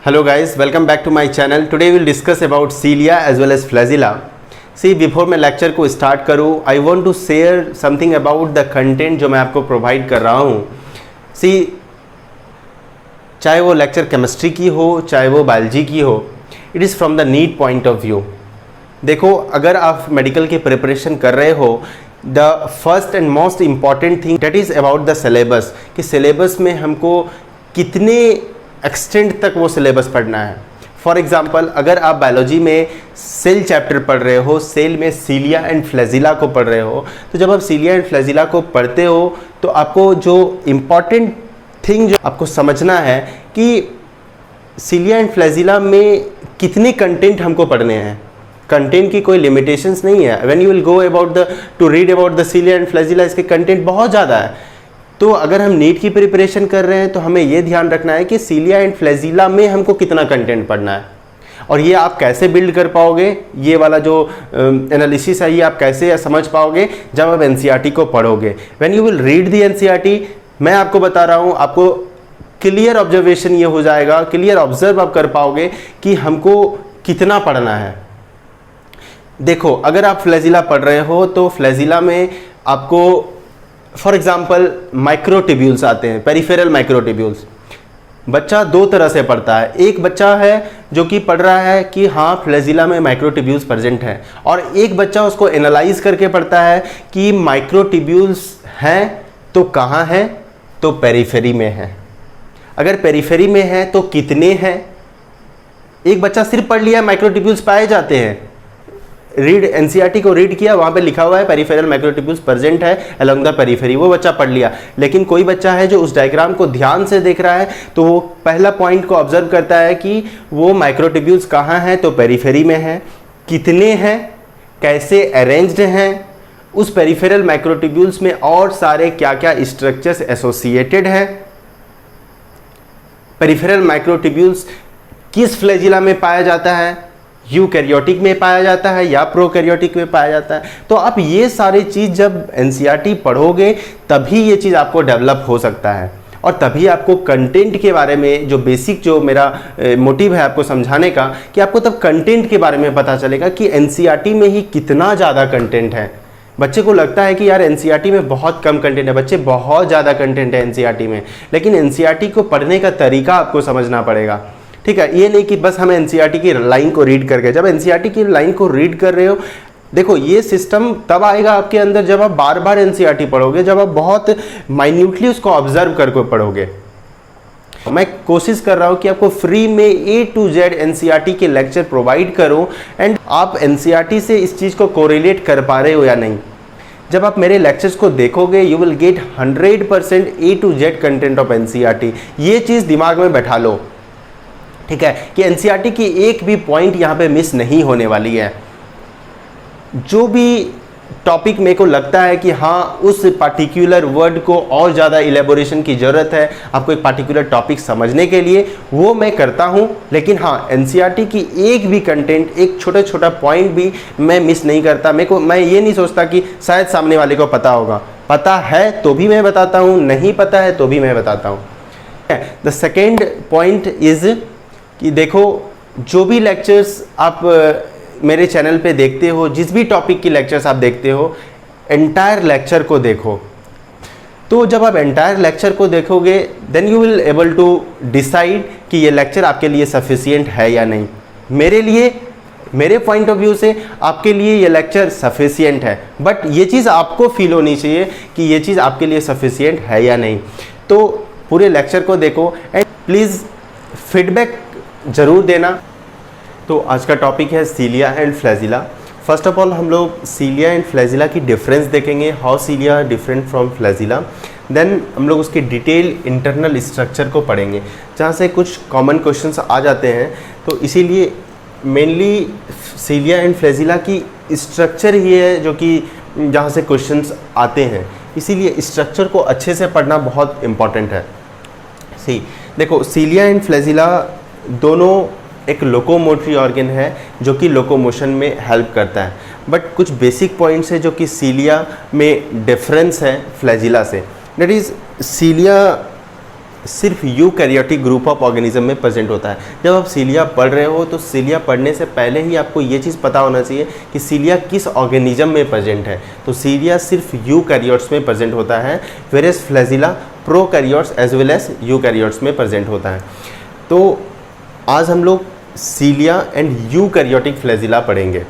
Hello guys, welcome back to my channel. Today we will discuss about cilia as well as flagella. See, before मैं lecture को start करूँ, I want to share something about the content जो मैं आपको provide कर रहा हूँ. See, चाहे वो लेक्चर केमिस्ट्री की हो, चाहे वो बायोलॉजी की हो, it is from the need point of view. देखो, अगर आप मेडिकल की प्रिपरेशन कर रहे हो, the first and most important thing that is about the syllabus, कि सिलेबस में हमको कितने एक्सटेंड तक वो सिलेबस पढ़ना है. फॉर एग्जांपल, अगर आप बायोलॉजी में सेल चैप्टर पढ़ रहे हो, सेल में सीलिया एंड फ्लैजिला को पढ़ रहे हो, तो जब आप सीलिया एंड फ्लैजिला को पढ़ते हो तो आपको जो इम्पॉर्टेंट थिंग जो आपको समझना है कि सीलिया एंड फ्लैजिला में कितने कंटेंट हमको पढ़ने हैं. कंटेंट की कोई लिमिटेशंस नहीं है. When you will go about to read about the cilia and flagella, इसके कंटेंट बहुत ज़्यादा है. तो अगर हम नीट की प्रिपरेशन कर रहे हैं तो हमें ये ध्यान रखना है कि सीलिया एंड फ्लैजिला में हमको कितना कंटेंट पढ़ना है. और ये आप कैसे बिल्ड कर पाओगे, ये वाला जो एनालिसिस है, ये आप कैसे समझ पाओगे जब आप एनसीईआरटी को पढ़ोगे. When you will read the NCERT, मैं आपको बता रहा हूँ, आपको क्लियर ऑब्जर्वेशन ये हो जाएगा, क्लियर ऑब्जर्व आप कर पाओगे कि हमको कितना पढ़ना है. देखो, अगर आप फ्लैजिला पढ़ रहे हो तो फ्लैजिला में आपको फॉर एग्जाम्पल माइक्रोटिब्यूल्स आते हैं, पेरिफेरल माइक्रोटिब्यूल्स. बच्चा दो तरह से पढ़ता है. एक बच्चा है जो कि पढ़ रहा है कि हाँ फ्लैजिला में माइक्रोटिब्यूल्स प्रेजेंट हैं, और एक बच्चा उसको एनालाइज करके पढ़ता है कि माइक्रोटिब्यूल्स हैं तो कहाँ हैं, तो पेरिफेरी में है. अगर पेरिफेरी में है तो कितने हैं. एक बच्चा सिर्फ पढ़ लिया माइक्रोटिब्यूल्स पाए जाते हैं, रीड एनसीईआरटी को रीड किया, वहाँ पे लिखा हुआ है पेरिफेरल माइक्रोटिब्यूल्स प्रेजेंट है अलोंग द पेरिफेरी, वो बच्चा पढ़ लिया. लेकिन कोई बच्चा है जो उस डायग्राम को ध्यान से देख रहा है, तो वो पहला पॉइंट को ऑब्जर्व करता है कि वो माइक्रोटिब्यूल्स कहाँ हैं, तो पेरिफेरी में है. कितने हैं, कैसे अरेंज्ड हैं, उस पेरिफेरल माइक्रोटिब्यूल्स में और सारे क्या क्या स्ट्रक्चर्स एसोसिएटेड हैं. पेरिफेरल माइक्रोटिब्यूल्स किस फ्लैजिला में पाया जाता है, यूकैरियोटिक में पाया जाता है या प्रोकैरियोटिक में पाया जाता है. तो आप ये सारी चीज़ जब एनसीईआरटी पढ़ोगे तभी ये चीज़ आपको डेवलप हो सकता है, और तभी आपको कंटेंट के बारे में जो बेसिक जो मेरा मोटिव है आपको समझाने का, कि आपको तब कंटेंट के बारे में पता चलेगा कि एनसीईआरटी में ही कितना ज़्यादा कंटेंट है. बच्चे को लगता है कि यार एनसीईआरटी में बहुत कम कंटेंट है. बच्चे, बहुत ज़्यादा कंटेंट है एनसीईआरटी में, लेकिन एनसीईआरटी को पढ़ने का तरीका आपको समझना पड़ेगा. ठीक है, ये नहीं कि बस हम एनसीईआरटी की लाइन को रीड करके, जब एनसीईआरटी की लाइन को रीड कर रहे हो, देखो ये सिस्टम तब आएगा आपके अंदर जब आप बार बार एनसीईआरटी पढ़ोगे, जब आप बहुत माइन्यूटली उसको ऑब्जर्व करके पढ़ोगे. मैं कोशिश कर रहा हूँ कि आपको फ्री में A to Z एनसीईआरटी के लेक्चर प्रोवाइड करूँ, एंड आप एनसीईआरटी से इस चीज़ को कोरिलेट कर पा रहे हो या नहीं. जब आप मेरे लेक्चर्स को देखोगे, you will get 100% A to Z content of NCERT. ये चीज़ दिमाग में बैठा लो, ठीक है, कि एनसीईआरटी की एक भी पॉइंट यहाँ पे मिस नहीं होने वाली है. जो भी टॉपिक मेरे को लगता है कि हाँ उस पार्टिकुलर वर्ड को और ज़्यादा इलेबोरेशन की ज़रूरत है आपको एक पार्टिकुलर टॉपिक समझने के लिए, वो मैं करता हूँ. लेकिन हाँ, एनसीईआरटी की एक भी कंटेंट, एक छोटा छोटा पॉइंट भी मैं मिस नहीं करता. मैं ये नहीं सोचता कि शायद सामने वाले को पता होगा. पता है तो भी मैं बताता हूँ, नहीं पता है तो भी मैं बताता हूँ. द सेकेंड पॉइंट इज़ कि देखो, जो भी लेक्चर्स आप मेरे चैनल पे देखते हो, जिस भी टॉपिक की लेक्चर्स आप देखते हो, एंटायर लेक्चर को देखो. तो जब आप एंटायर लेक्चर को देखोगे, then you will able to decide कि ये लेक्चर आपके लिए सफिशिएंट है या नहीं. मेरे लिए, मेरे पॉइंट ऑफ व्यू से आपके लिए ये लेक्चर सफिशिएंट है, बट ये चीज़ आपको फील होनी चाहिए कि ये चीज़ आपके लिए सफिशिएंट है या नहीं. तो पूरे लेक्चर को देखो एंड प्लीज़ फीडबैक ज़रूर देना. तो आज का टॉपिक है cilia and flagella. First of all हम लोग सीलिया एंड फ्लैजिला की डिफरेंस देखेंगे, how cilia different from flagella. Then हम लोग उसके डिटेल इंटरनल स्ट्रक्चर को पढ़ेंगे, जहाँ से कुछ कॉमन क्वेश्चंस आ जाते हैं. तो इसीलिए मेनली सीलिया एंड फ्लैजिला की स्ट्रक्चर ही है जो कि जहाँ से क्वेश्चंस आते हैं, इसीलिए स्ट्रक्चर को अच्छे से पढ़ना बहुत इम्पॉर्टेंट है. देखो, सीलिया एंड फ्लैजिला दोनों एक लोकोमोटरी ऑर्गन है जो कि लोकोमोशन में हेल्प करता है. बट कुछ बेसिक पॉइंट्स है जो कि सीलिया में डिफरेंस है फ्लैजिला से। दैट इज़ सीलिया सिर्फ यूकैरियोटिक ग्रुप ऑफ ऑर्गेनिज्म में प्रेजेंट होता है। जब आप सीलिया पढ़ रहे हो तो सीलिया पढ़ने से पहले ही आपको ये चीज़ पता होना चाहिए कि सीलिया किस ऑर्गेनिज्म में प्रेजेंट है। तो सीलिया सिर्फ यूकैरियोट्स में प्रेजेंट होता है, whereas flagella prokaryotes as well as eukaryotes में प्रेजेंट होता है। तो आज हम लोग सीलिया एंड यूकैरियोटिक फ्लैजिला पढ़ेंगे।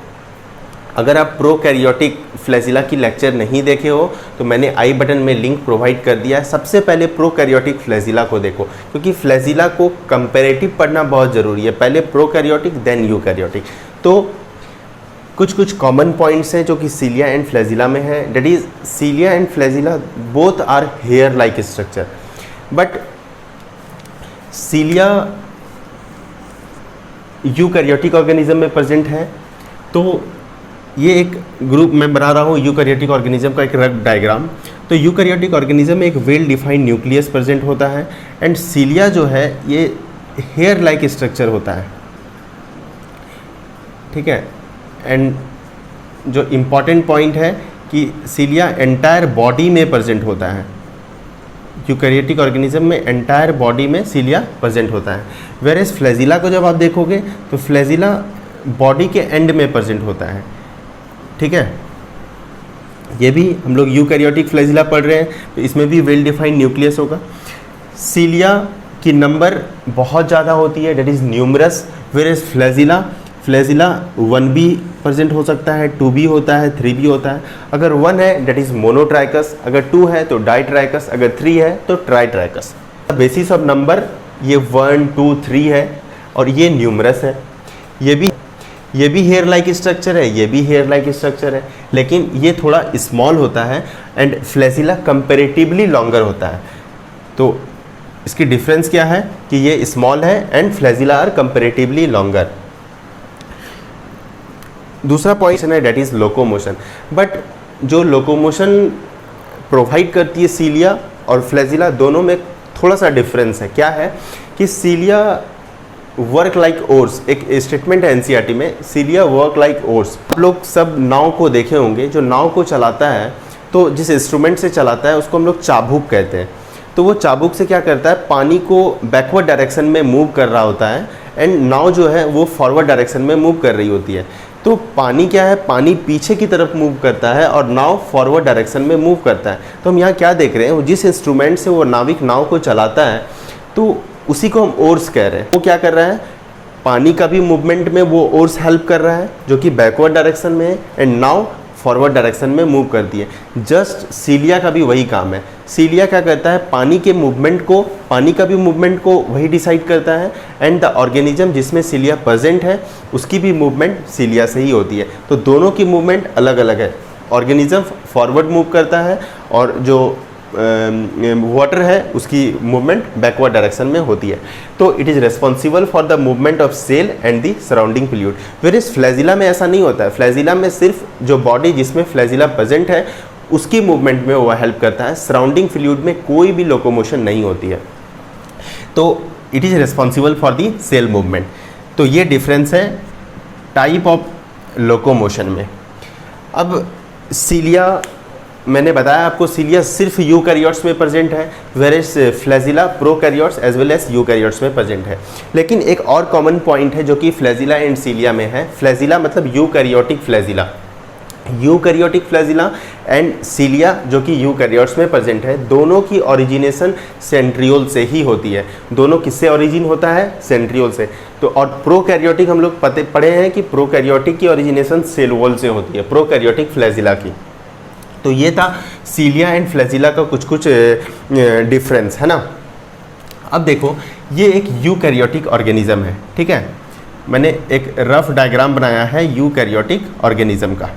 अगर आप प्रोकैरियोटिक फ्लैजिला की लेक्चर नहीं देखे हो तो मैंने आई बटन में लिंक प्रोवाइड कर दिया है। सबसे पहले प्रोकैरियोटिक फ्लैजिला को देखो, क्योंकि फ्लैजिला को कंपैरेटिव पढ़ना बहुत ज़रूरी है, पहले प्रोकैरियोटिक देन यूकैरियोटिक। तो कुछ कॉमन पॉइंट्स हैं जो कि सीलिया एंड फ्लैजिला में है। That is cilia and flagella both are hair like structure, but cilia eukaryotic organism में प्रेजेंट है। तो ये एक ग्रुप मैं बना रहा हूँ यूकैरियोटिक ऑर्गेनिज्म का एक रफ डायग्राम। तो यूकैरियोटिक ऑर्गेनिज्म में एक वेल डिफाइंड न्यूक्लियस प्रेजेंट होता है एंड सीलिया जो है ये हेयर लाइक स्ट्रक्चर होता है, ठीक है। एंड जो इम्पॉर्टेंट पॉइंट है कि सीलिया एंटायर बॉडी में प्रेजेंट होता है। यूकैरियोटिक ऑर्गेनिज्म में एंटायर बॉडी में सीलिया प्रेजेंट होता है, वेरेस फ्लैजिला को जब आप देखोगे तो फ्लैजिला बॉडी के एंड में प्रेजेंट होता है, ठीक है। ये भी हम लोग यूकैरियोटिक फ्लैजिला पढ़ रहे हैं तो इसमें भी वेल डिफाइंड न्यूक्लियस होगा। सीलिया की नंबर बहुत ज़्यादा होती है, डेट इज़ न्यूमरस, वेरेस फ्लैजिला 1 भी प्रेजेंट हो सकता है, 2 भी होता है, 3 भी होता है। अगर 1 है डेट इज़ मोनोट्राइकस, अगर 2 है तो डाइट्राइकस, अगर 3 है तो ट्राइट्राइकस। बेसिस ऑफ नंबर ये 1, 2, 3 है और ये न्यूमरस है। ये भी हेयर लाइक स्ट्रक्चर है, ये भी हेयर लाइक स्ट्रक्चर है, लेकिन ये थोड़ा स्मॉल होता है एंड फ्लैजिला कंपैरेटिवली लॉन्गर होता है। तो इसकी डिफरेंस क्या है कि ये स्मॉल है and flagella are comparatively longer. दूसरा पॉइंट है डेट इज़ लोकोमोशन। बट जो लोकोमोशन प्रोवाइड करती है सीलिया और फ्लैजिला दोनों में थोड़ा सा डिफरेंस है। क्या है कि सीलिया वर्क लाइक ओर्स, एक स्टेटमेंट है एनसीईआरटी में, सीलिया वर्क लाइक ओर्स। आप लोग सब नाव को देखे होंगे, जो नाव को चलाता है तो जिस इंस्ट्रूमेंट से चलाता है उसको हम लोग चाबुक कहते हैं। तो वो चाबुक से क्या करता है, पानी को बैकवर्ड डायरेक्शन में मूव कर रहा होता है एंड नाव जो है वो फॉरवर्ड डायरेक्शन में मूव कर रही होती है। तो पानी क्या है, पानी पीछे की तरफ मूव करता है और नाव फॉरवर्ड डायरेक्शन में मूव करता है। तो हम यहाँ क्या देख रहे हैं, वो जिस इंस्ट्रूमेंट से वो नाविक नाव को चलाता है तो उसी को हम ओर्स कह रहे हैं। वो क्या कर रहा है, पानी का भी मूवमेंट में वो ओर्स हेल्प कर रहा है जो कि बैकवर्ड डायरेक्शन में है एंड नाव फॉरवर्ड डायरेक्शन में मूव करती है। जस्ट सीलिया का भी वही काम है। सीलिया क्या करता है, पानी के मूवमेंट को, पानी का भी मूवमेंट को वही डिसाइड करता है एंड द ऑर्गेनिज्म जिसमें सीलिया प्रेजेंट है उसकी भी मूवमेंट सीलिया से ही होती है। तो दोनों की मूवमेंट अलग अलग है। ऑर्गेनिज्म फॉरवर्ड मूव करता है और जो वाटर है उसकी मूवमेंट बैकवर्ड डायरेक्शन में होती है। तो it is responsible for the movement of cell and the surrounding fluid. Whereas flagella में ऐसा नहीं होता है। फ्लैजिला में सिर्फ जो बॉडी जिसमें फ्लैजिला प्रेजेंट है उसकी मूवमेंट में वो हेल्प करता है, सराउंडिंग फ्लूइड में कोई भी लोकोमोशन नहीं होती है। तो it is responsible for the cell movement. तो ये डिफरेंस है टाइप ऑफ लोकोमोशन में। अब सीलिया, मैंने बताया आपको, सीलिया सिर्फ यूकैरियोट्स में प्रेजेंट है, whereas flagella prokaryotes as well as eukaryotes में प्रेजेंट है। लेकिन एक और कॉमन पॉइंट है जो कि फ्लैजिला एंड सीलिया में है। फ्लैजिला मतलब eukaryotic flagella, eukaryotic flagella and cilia जो कि यूकैरियोट्स में प्रेजेंट है, दोनों की ओरिजिनेशन सेंट्रियोल से ही होती है। दोनों किससे ओरिजिन होता है, सेंट्रियोल से। तो और प्रोकैरियोटिक हम लोग पढ़े हैं कि प्रोकैरियोटिक की ओरिजिनेशन सेल वॉल से होती है, प्रोकैरियोटिक फ्लैजिला की। तो ये था सीलिया एंड फ्लैजिला का कुछ डिफरेंस, है ना। अब देखो, ये एक यूकैरियोटिक ऑर्गेनिज्म है, ठीक है। मैंने एक रफ डायग्राम बनाया है यूकैरियोटिक ऑर्गेनिज्म का।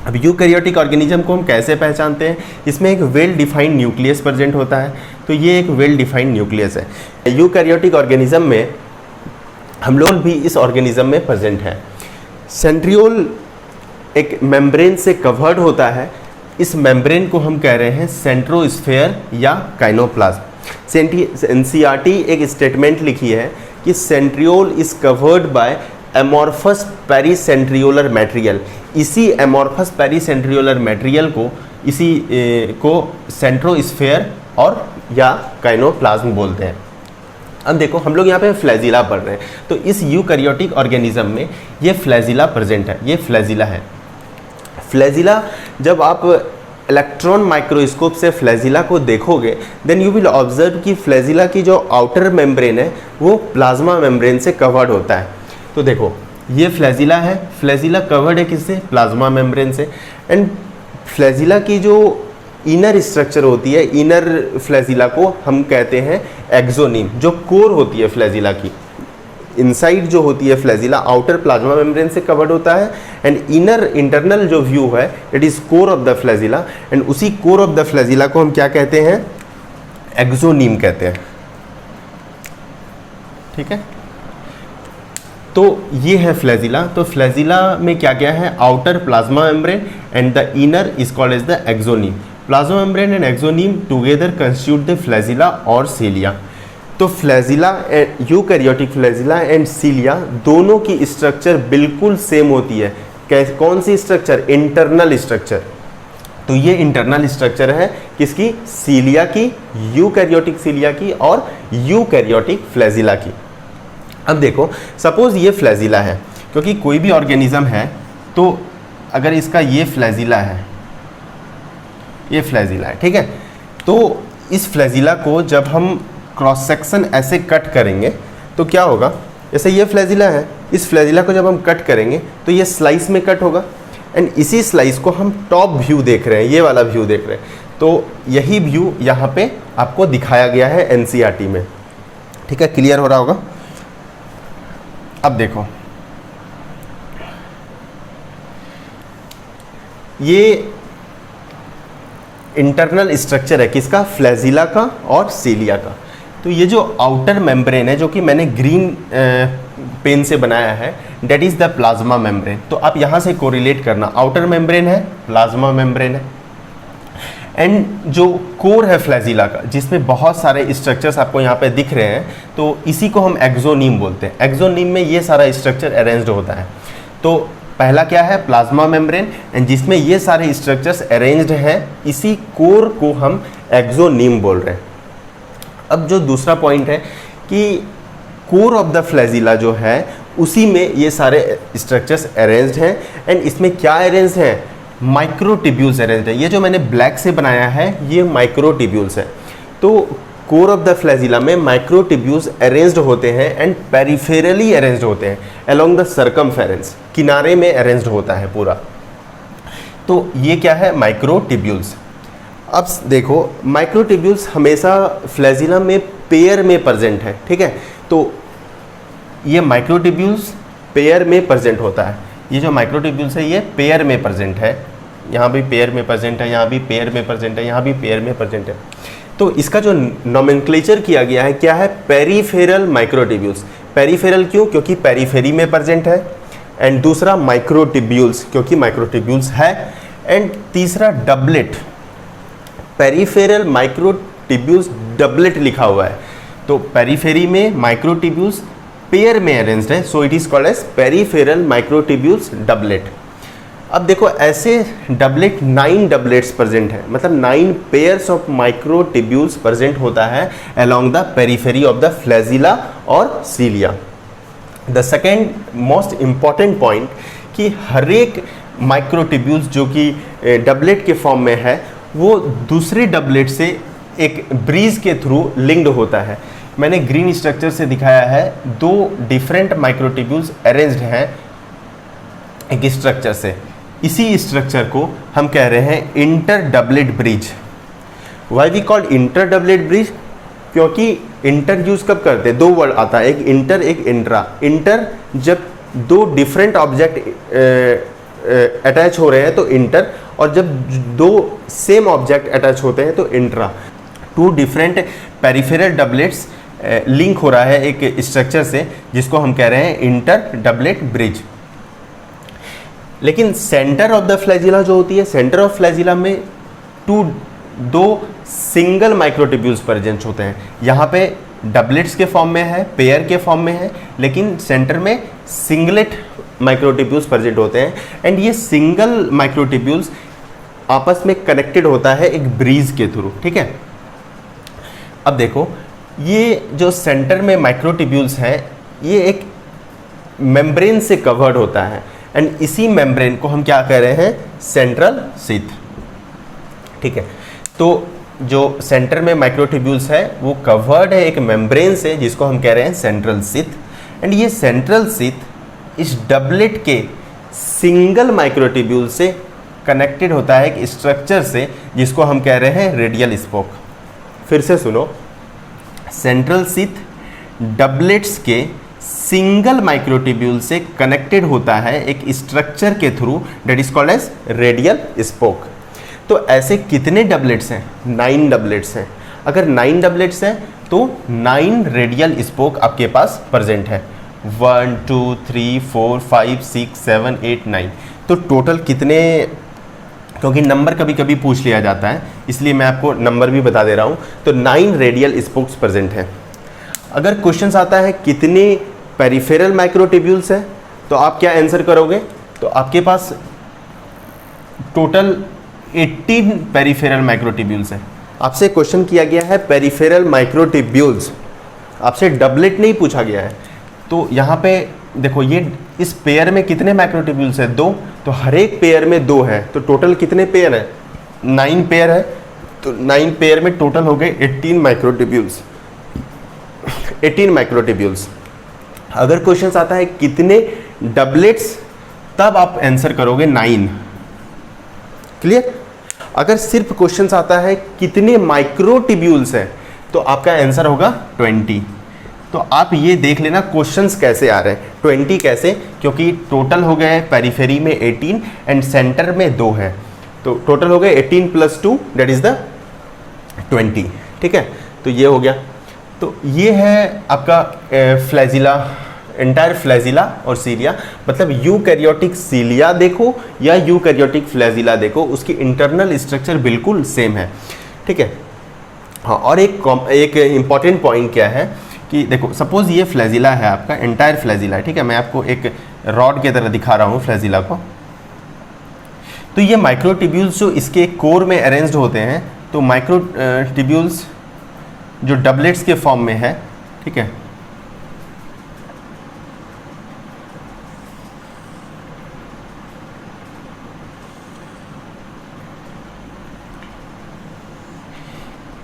अब यूकैरियोटिक ऑर्गेनिज्म को हम कैसे पहचानते हैं, इसमें एक वेल डिफाइंड न्यूक्लियस प्रेजेंट होता है। तो ये एक वेल डिफाइंड न्यूक्लियस है। यूकैरियोटिक ऑर्गेनिज्म में हम लोग भी इस ऑर्गेनिज्म में प्रेजेंट है। सेंट्रियोल एक मेम्ब्रेन से कवर्ड होता है। इस मेम्ब्रेन को हम कह रहे हैं सेंट्रोस्फेयर या काइनोप्लाज्म। एनसीईआरटी एक स्टेटमेंट लिखी है कि centriole is covered by amorphous pericentriolar material. इसी एमॉर्फस पेरीसेंट्रियोलर मटेरियल को इसी को सेंट्रोस्फेयर और या काइनोप्लाज्म बोलते हैं। अब देखो हम लोग यहाँ पे फ्लैजिला पढ़ रहे हैं, तो इस यूकैरियोटिक ऑर्गेनिज्म में ये फ्लैजिला प्रेजेंट है, ये फ्लैजिला है। फ्लैजिला जब आप इलेक्ट्रॉन माइक्रोस्कोप से फ्लैजिला को देखोगे देन यू विल ऑब्जर्व कि फ्लैजिला की जो आउटर मेम्ब्रेन है वो प्लाज्मा मेम्ब्रेन से कवर्ड होता है। तो देखो ये फ्लैजिला है, फ्लैजिला कवर्ड है किससे? प्लाज्मा मेम्ब्रेन से। एंड फ्लैजिला की जो इनर स्ट्रक्चर होती है, इनर फ्लैजिला को हम कहते हैं एक्सोनीम। जो कोर होती है फ्लैजिला की, इनसाइड जो होती है फ्लैजिला आउटर प्लाज्मा मेम्ब्रेन से कवर्ड होता है, एंड इनर इंटरनल जो व्यू है it is core of the flagella, and उसी कोर ऑफ द फ्लैजिला को हम क्या कहते हैं? एक्सोनीम कहते हैं। ठीक है, तो ये है फ्लैजिला। तो फ्लैजिला में क्या क्या है? Outer plasma membrane and the inner is called as the axoneme. Plasma membrane and axoneme together constitute the flagella और सीलिया। तो flagella, eukaryotic flagella and cilia दोनों की स्ट्रक्चर बिल्कुल सेम होती है। कौन सी स्ट्रक्चर? Internal structure. तो ये इंटरनल स्ट्रक्चर है किसकी? सीलिया की, यूकैरियोटिक सीलिया की और यूकैरियोटिक फ्लैजिला की। अब देखो सपोज ये फ्लैजिला है, क्योंकि कोई भी ऑर्गेनिज्म है तो अगर इसका ये फ्लैजिला है, ये फ्लैजिला है, ठीक है, तो इस फ्लैजिला को जब हम क्रॉस सेक्शन ऐसे कट करेंगे तो क्या होगा? जैसे ये फ्लैजिला है, इस फ्लैजिला को जब हम कट करेंगे तो ये स्लाइस में कट होगा, एंड इसी स्लाइस को हम टॉप व्यू देख रहे हैं, ये वाला व्यू देख रहे हैं। तो यही व्यू यहाँ पे आपको दिखाया गया है एनसीईआरटी में। ठीक है, क्लियर हो रहा होगा। अब देखो ये इंटरनल स्ट्रक्चर है किसका? फ्लैजिला का और सीलिया का। तो ये जो आउटर मेम्ब्रेन है जो कि मैंने ग्रीन पेन से बनाया है, that is the plasma membrane. तो आप यहाँ से कोरिलेट करना, आउटर मेम्ब्रेन है, प्लाज्मा मेम्ब्रेन है, एंड जो कोर है फ्लैजिला का जिसमें बहुत सारे स्ट्रक्चर्स आपको यहाँ पे दिख रहे हैं, तो इसी को हम एक्सोनीम बोलते हैं। एक्सोनीम में ये सारा स्ट्रक्चर अरेंज्ड होता है। तो पहला क्या है? प्लाज्मा मेम्ब्रेन, एंड जिसमें ये सारे स्ट्रक्चर्स अरेंज्ड हैं, इसी कोर को हम एक्सोनीम बोल रहे हैं। अब जो दूसरा पॉइंट है कि कोर ऑफ द फ्लैजिला जो है उसी में ये सारे स्ट्रक्चर्स अरेंज्ड हैं, एंड इसमें क्या अरेंज्ड हैं? माइक्रोट्यूब्यूल्स अरेंज्ड है। ये जो मैंने ब्लैक से बनाया है ये माइक्रोट्यूब्यूल्स है। तो कोर ऑफ द फ्लैजिला में माइक्रोट्यूब्यूल्स अरेंज्ड होते हैं एंड पेरिफेरली अरेंज्ड होते हैं अलोंग द सर्कमफेरेंस, किनारे में अरेंज्ड होता है पूरा। तो ये क्या है? माइक्रोट्यूब्यूल्स। अब देखो माइक्रोट्यूब्यूल्स हमेशा फ्लैजिला में पेयर में प्रेजेंट है। ठीक है, तो ये माइक्रोट्यूब्यूल्स पेयर में प्रेजेंट होता है। ये जो माइक्रोट्यूब्यूल्स है ये पेयर में प्रेजेंट है, यहाँ भी पेयर में प्रेजेंट है, यहाँ भी पेयर में प्रेजेंट है, यहाँ भी पेयर में प्रेजेंट है। तो इसका जो नोमेनक्लेचर किया गया है क्या है? Peripheral microtubules. पेरीफेरल क्यों? क्योंकि पेरीफेरी में प्रेजेंट है, एंड दूसरा माइक्रोट्यूब्यूल्स क्योंकि माइक्रोट्यूब्यूल्स है, एंड तीसरा डबलेट, पेरीफेरल माइक्रोट्यूब्यूल्स डबलेट लिखा हुआ है। तो पेरीफेरी में माइक्रोट्यूब्यूल्स पेयर में अरेंज्ड है, so it is called as peripheral microtubules doublet. अब देखो ऐसे डबलेट 9 डबलेट्स प्रेजेंट है, मतलब 9 पेयर्स ऑफ माइक्रोट्यूब्यूल्स प्रेजेंट होता है along the periphery of the flagella और cilia. The second most important point कि हर एक माइक्रोट्यूब्यूल्स जो कि डबलेट के फॉर्म में है वो दूसरे डबलेट से एक ब्रीज के थ्रू लिंक्ड होता है। मैंने ग्रीन स्ट्रक्चर से दिखाया है 2 डिफरेंट माइक्रोट्यूब्यूल्स अरेंज्ड हैं एक स्ट्रक्चर से। इसी स्ट्रक्चर को हम कह रहे हैं inter doublet bridge. Why we called inter doublet bridge? क्योंकि इंटर यूज कब करते हैं? 2 वर्ड आता है, एक इंटर एक इंट्रा। इंटर जब 2 डिफरेंट ऑब्जेक्ट अटैच हो रहे हैं तो इंटर, और जब 2 सेम ऑब्जेक्ट अटैच होते हैं तो intra. 2 different peripheral doublets link हो रहा है एक स्ट्रक्चर से जिसको हम कह रहे हैं इंटर डबलेट ब्रिज। लेकिन सेंटर ऑफ द फ्लैजिला जो होती है, सेंटर ऑफ फ्लैजिला में 2 सिंगल माइक्रोट्यूब्यूल्स प्रेजेंट होते हैं। यहाँ पे डबलेट्स के फॉर्म में है, पेयर के फॉर्म में है, लेकिन सेंटर में सिंगलेट माइक्रोट्यूब्यूल्स प्रेजेंट होते हैं एंड ये सिंगल माइक्रोट्यूब्यूल्स आपस में कनेक्टेड होता है एक ब्रीज के थ्रू, ठीक है। अब देखो ये जो सेंटर में माइक्रोट्यूब्यूल्स है ये एक मेम्ब्रेन से कवर्ड होता है एंड इसी मेम्ब्रेन को हम क्या कह रहे हैं, सेंट्रल शीथ, ठीक है। तो जो सेंटर में माइक्रोट्यूब्यूल्स है वो कवर्ड है एक मेम्ब्रेन से जिसको हम कह रहे हैं सेंट्रल शीथ एंड ये सेंट्रल शीथ इस डबलेट के सिंगल माइक्रोट्यूब्यूल से कनेक्टेड होता है एक स्ट्रक्चर से जिसको हम कह रहे हैं रेडियल स्पोक। फिर से सुनो, सेंट्रल शीथ डबलेट्स के सिंगल माइक्रोट्यूब्यूल से कनेक्टेड होता है एक स्ट्रक्चर के through that is called as radial spoke. तो ऐसे कितने डबलेट्स हैं, 9 डबलेट्स हैं। अगर 9 डबलेट्स हैं तो 9 रेडियल स्पोक आपके पास प्रेजेंट है, 1 2 3 4 5 6 7 8 9। तो टोटल कितने, क्योंकि नंबर कभी कभी पूछ लिया जाता है इसलिए मैं आपको नंबर भी बता दे रहा हूँ। तो 9 रेडियल स्पोक्स प्रेजेंट हैं। अगर क्वेश्चन आता है कितने पेरिफेरल माइक्रोट्यूब्यूल्स है तो आप क्या आंसर करोगे, तो आपके पास टोटल 18 पेरिफेरल माइक्रोट्यूब्यूल्स है। आपसे क्वेश्चन किया गया है पेरिफेरल माइक्रोट्यूब्यूल्स, आपसे डबलेट नहीं पूछा गया है। तो यहाँ पे देखो ये इस पेयर में कितने माइक्रोट्यूब्यूल्स है, 2, तो हर एक पेयर में 2 है। तो टोटल कितने पेयर है, 9 पेयर है। तो 9 पेयर में टोटल हो गए 18 माइक्रोट्यूब्यूल्स, 18 माइक्रोट्यूब्यूल्स। अगर क्वेश्चन आता है कितने डबलेट्स, तब आप आंसर करोगे 9। क्लियर। अगर सिर्फ क्वेश्चन आता है कितने माइक्रोट्यूब्यूल्स हैं तो आपका आंसर होगा 20। तो आप ये देख लेना क्वेश्चंस कैसे आ रहे हैं, 20 कैसे, क्योंकि टोटल हो गए पेरिफेरी में 18 एंड सेंटर में 2 है। तो टोटल हो गए 18 + 2 दैट इज द 20, ठीक है। तो ये हो गया। तो ये है आपका फ्लैजिला, एंटायर फ्लैजिला और सीलिया। मतलब यूकैरियोटिक सीलिया देखो या यूकैरियोटिक फ्लैजिला देखो, उसकी इंटरनल स्ट्रक्चर बिल्कुल सेम है, ठीक है। हाँ, और एक इम्पॉर्टेंट पॉइंट क्या है कि देखो सपोज ये फ्लैजिला है आपका, एंटायर फ्लैजिला है, ठीक है। मैं आपको एक रॉड की तरह दिखा रहा हूँ फ्लैजिला को। तो ये माइक्रोट्यूब्यूल्स जो इसके कोर में अरेंज्ड होते हैं, तो माइक्रोट्यूब्यूल्स जो डबलेट्स के फॉर्म में है, ठीक है।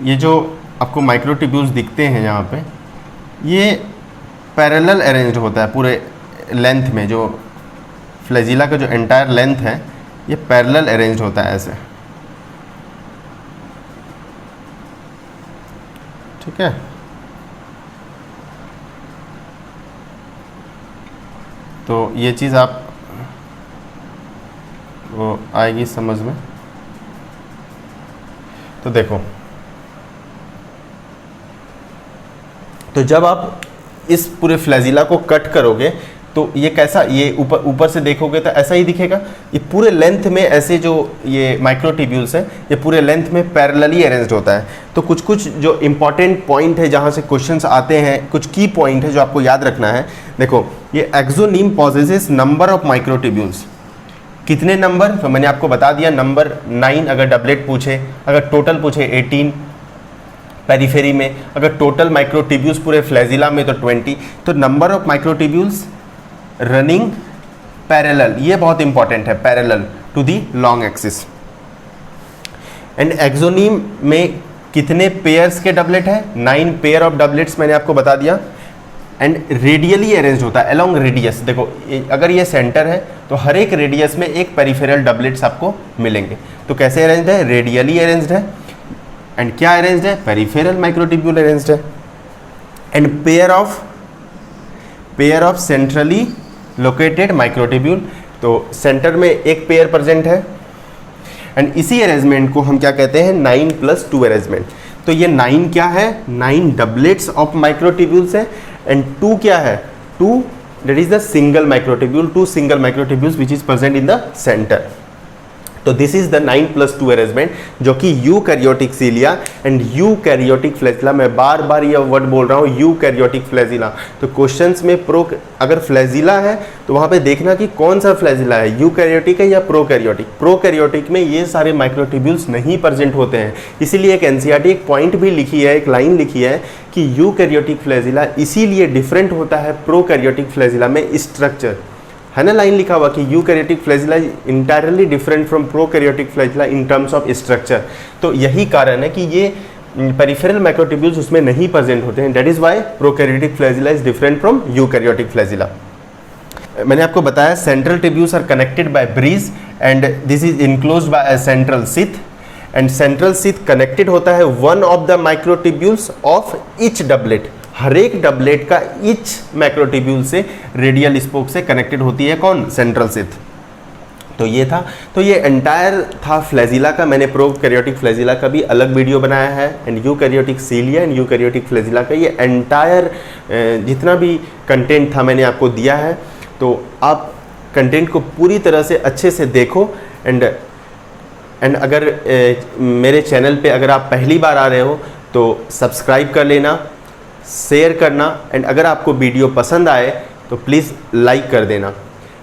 ये जो आपको माइक्रोट्यूब्यूल्स दिखते हैं यहाँ पे, ये पैरेलल अरेंज्ड होता है पूरे लेंथ में। जो फ्लैजिला का जो एंटायर लेंथ है ये पैरेलल अरेंज्ड होता है ऐसे, ठीक है। तो ये चीज़ आप वो आएगी समझ में। तो देखो, तो जब आप इस पूरे फ्लैजिला को कट करोगे तो ये कैसा, ये ऊपर से देखोगे तो ऐसा ही दिखेगा। ये पूरे लेंथ में ऐसे जो ये माइक्रोट्यूब्यूल्स है ये पूरे लेंथ में पैरेलली अरेंज्ड होता है। तो कुछ कुछ जो इम्पॉर्टेंट पॉइंट है जहाँ से क्वेश्चंस आते हैं, कुछ की पॉइंट है जो आपको याद रखना है। देखो, ये axoneme possesses number of microtubules, कितने नंबर, तो मैंने आपको बता दिया नंबर 9 अगर डबलेट पूछे, अगर टोटल पूछे 18 पेरिफेरी में, अगर टोटल माइक्रोट्यूब्यूल्स पूरे फ्लैजिला में तो 20। तो number of microtubules running parallel, ये बहुत इंपॉर्टेंट है, parallel to the long axis. And axoneme में कितने पेयर्स के डबलेट है, 9 पेयर ऑफ डबलेट्स मैंने आपको बता दिया। एंड रेडियली अरेंज होता है अलोंग रेडियस। देखो अगर ये सेंटर है तो हर एक रेडियस में एक पेरिफेरल डबलेट्स आपको मिलेंगे। तो कैसे अरेंज्ड है, रेडियली अरेंज्ड है। एंड क्या अरेंज्ड है, पेरिफेरल माइक्रोट्यूब्यूल अरेंज्ड है। And pair of centrally located microtubule, तो सेंटर में एक पेयर प्रेजेंट है। एंड इसी अरेंजमेंट को हम क्या कहते हैं, 9 + 2 अरेंजमेंट। तो ये 9 क्या है, 9 डबलेट्स ऑफ माइक्रोट्यूब्यूल्स है। एंड 2 क्या है, 2 that is the single microtubule, 2 single microtubules which is present in the centre, तो दिस इज द 9+2 अरेंजमेंट जो कि eukaryotic cilia and eukaryotic flagella, मैं बार बार ये वर्ड बोल रहा हूँ यूकैरियोटिक फ्लैजिला। तो क्वेश्चंस में अगर फ्लैजिला है तो वहाँ पे देखना कि कौन सा फ्लैजिला है, यूकैरियोटिक है या प्रोकैरियोटिक। प्रोकैरियोटिक में ये सारे माइक्रोट्यूब्यूल्स नहीं प्रेजेंट होते हैं, इसीलिए एक एनसीईआरटी एक पॉइंट भी लिखी है, एक लाइन लिखी है कि यूकैरियोटिक फ्लैजिला इसीलिए डिफरेंट होता है प्रोकैरियोटिक फ्लैजिला में स्ट्रक्चर, है ना, लाइन लिखा हुआ कि eukaryotic flagella entirely different from prokaryotic flagella in terms of structure. तो यही कारण है कि ये पेरिफेरल माइक्रोट्यूब्यूल्स उसमें नहीं प्रेजेंट होते हैं, that is why prokaryotic flagella is different from eukaryotic flagella. मैंने आपको बताया central tubules are connected by bridge and this is enclosed by a central sheath, and central sheath connected होता है one of the microtubules of each doublet, हर एक doublet का each microtubule से radial spoke से कनेक्टेड होती है कौन, सेंट्रल सिथ। तो ये था, तो ये एंटायर था फ्लैजिला का। मैंने प्रोकैरियोटिक फ्लैजिला का भी अलग वीडियो बनाया है and eukaryotic cilia and eukaryotic flagella का ये एंटायर जितना भी कंटेंट था मैंने आपको दिया है। तो आप कंटेंट को पूरी तरह से अच्छे से देखो एंड अगर मेरे चैनल पे अगर आप पहली बार आ रहे हो तो सब्सक्राइब कर लेना, शेयर करना एंड अगर आपको वीडियो पसंद आए तो प्लीज़ लाइक कर देना।